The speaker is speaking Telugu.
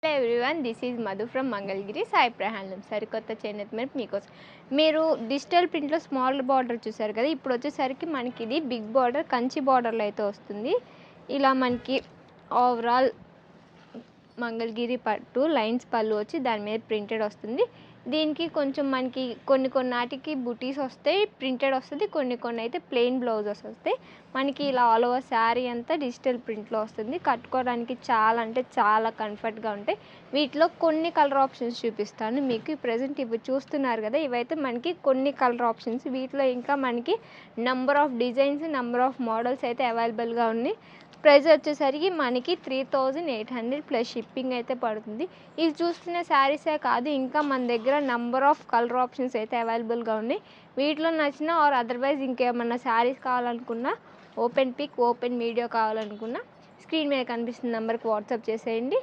Hello everyone, this is Madhu from Mangalagiri Sai handloom. సరికొత్త చేనేత మీద మీకోసం మీరు డిజిటల్ ప్రింట్లో స్మాల్ బార్డర్ చూసారు కదా. ఇప్పుడు వచ్చేసరికి మనకి ఇది బిగ్ బార్డర్ కంచి బార్డర్లో అయితే వస్తుంది. ఇలా మనకి ఓవరాల్ మంగళగిరి పట్టు లైన్స్ పళ్ళు వచ్చి దాని మీద ప్రింటెడ్ వస్తుంది. దీనికి కొంచెం మనకి కొన్ని నాటికి బుటీస్ వస్తాయి, ప్రింటెడ్ వస్తుంది. కొన్ని అయితే ప్లెయిన్ బ్లౌజెస్ వస్తాయి. మనకి ఇలా ఆల్ ఓవర్ శారీ అంతా డిజిటల్ ప్రింట్లో వస్తుంది. కట్టుకోవడానికి చాలా అంటే చాలా కంఫర్ట్గా ఉంటాయి. వీటిలో కొన్ని కలర్ ఆప్షన్స్ చూపిస్తాను మీకు. ప్రజెంట్ ఇవి చూస్తున్నారు కదా, ఇవైతే మనకి కొన్ని కలర్ ఆప్షన్స్. వీటిలో ఇంకా మనకి number of designs, number of models అయితే అవైలబుల్గా ఉన్నాయి. ప్రైస్ వచ్చేసరికి మనకి 3800 ప్లస్ షిప్పింగ్ అయితే పడుతుంది. ఇది చూస్తున్న శారీసే కాదు, ఇంకా మన దగ్గర నెంబర్ ఆఫ్ కలర్ ఆప్షన్స్ అయితే అవైలబుల్గా ఉన్నాయి. వీటిలో నచ్చిన ఆర్ అదర్వైజ్ ఇంకేమన్నా శారీస్ కావాలనుకున్నా, ఓపెన్ పిక్ ఓపెన్ వీడియో కావాలనుకున్నా స్క్రీన్ మీద కనిపిస్తున్న నెంబర్కి వాట్సాప్ చేసేయండి.